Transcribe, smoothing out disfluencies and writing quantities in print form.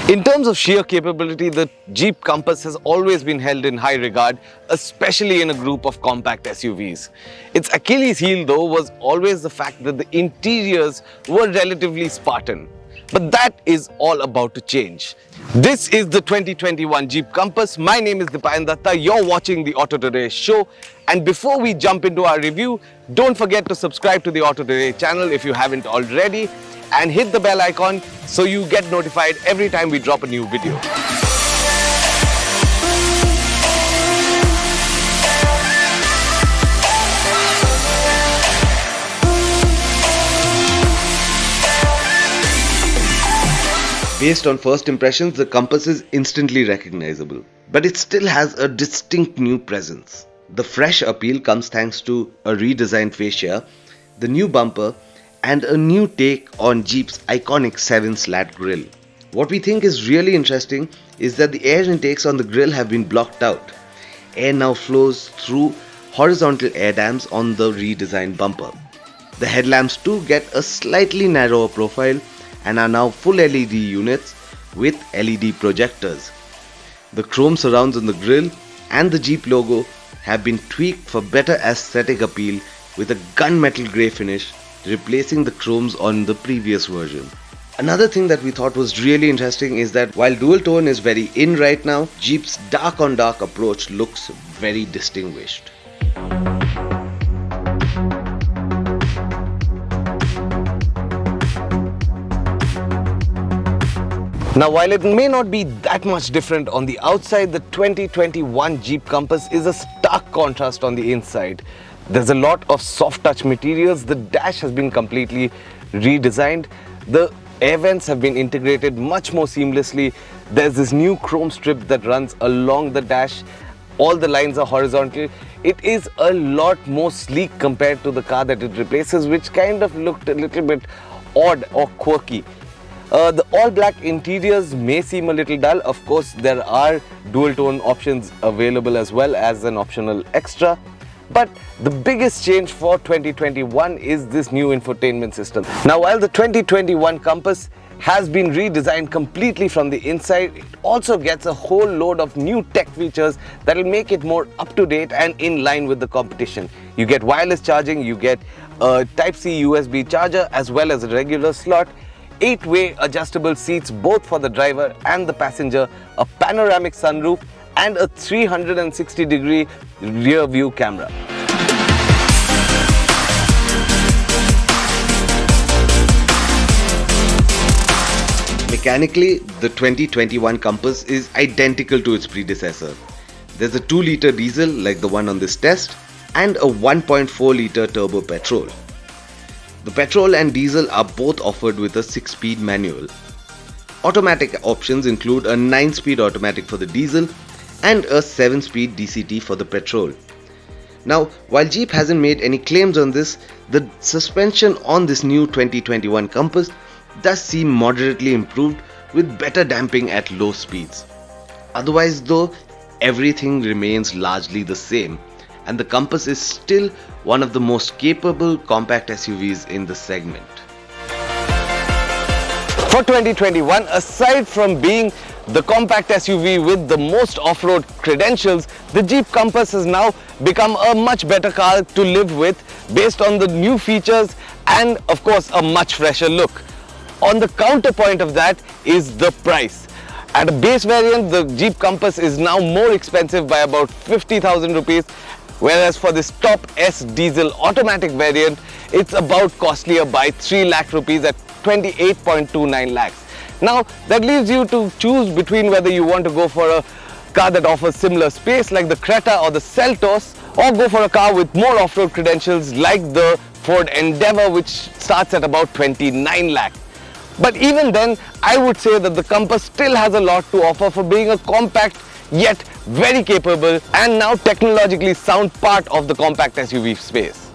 In terms of sheer capability, the Jeep Compass has always been held in high regard, especially in a group of compact SUVs. Its Achilles heel, though, was always the fact that the interiors were relatively Spartan. But that is all about to change. This is the 2021 Jeep Compass. My name is Dipayan Datta. You're watching the Auto Today show. And before we jump into our review, don't forget to subscribe to the Auto Today channel if you haven't already, and hit the bell icon so you get notified every time we drop a new video. Based on first impressions, the Compass is instantly recognizable, but it still has a distinct new presence. The fresh appeal comes thanks to a redesigned fascia, the new bumper, and a new take on Jeep's iconic 7-slat grille. What we think is really interesting is that the air intakes on the grille have been blocked out. Air now flows through horizontal air dams on the redesigned bumper. The headlamps too get a slightly narrower profile and are now full LED units with LED projectors. The chrome surrounds on the grille and the Jeep logo have been tweaked for better aesthetic appeal with a gunmetal grey finish, replacing the chromes on the previous version. Another thing that we thought was really interesting is that while dual tone is very in right now, Jeep's dark on dark approach looks very distinguished. Now, while it may not be that much different on the outside, the 2021 Jeep Compass is a stark contrast on the inside. There's a lot of soft touch materials. The dash has been completely redesigned. The air vents have been integrated much more seamlessly. There's this new chrome strip that runs along the dash. All the lines are horizontal. It is a lot more sleek compared to the car that it replaces, which kind of looked a little bit odd or quirky. The all-black interiors may seem a little dull. Of course, there are dual-tone options available as well as an optional extra. But the biggest change for 2021 is this new infotainment system. Now, while the 2021 Compass has been redesigned completely from the inside, it also gets a whole load of new tech features that will make it more up-to-date and in line with the competition. You get wireless charging, you get a Type-C USB charger as well as a regular slot, 8-way adjustable seats both for the driver and the passenger, a panoramic sunroof, and a 360-degree rear view camera. Mechanically, the 2021 Compass is identical to its predecessor. There's a 2-liter diesel like the one on this test and a 1.4-liter turbo petrol. The petrol and diesel are both offered with a 6-speed manual. Automatic options include a 9-speed automatic for the diesel and a 7-speed DCT for the petrol. Now, while Jeep hasn't made any claims on this, the suspension on this new 2021 Compass does seem moderately improved with better damping at low speeds. Otherwise though, everything remains largely the same, and the Compass is still one of the most capable compact SUVs in the segment. For 2021, aside from being the compact SUV with the most off-road credentials, the Jeep Compass has now become a much better car to live with based on the new features and of course a much fresher look. On the counterpoint of that is the price. At a base variant, the Jeep Compass is now more expensive by about 50,000 rupees, whereas for this top S diesel automatic variant, it's about costlier by 3 lakh rupees at 28.29 lakhs. Now, that leaves you to choose between whether you want to go for a car that offers similar space like the Creta or the Seltos, or go for a car with more off-road credentials like the Ford Endeavour, which starts at about 29 lakh. But even then, I would say that the Compass still has a lot to offer for being a compact yet very capable and now technologically sound part of the compact SUV space.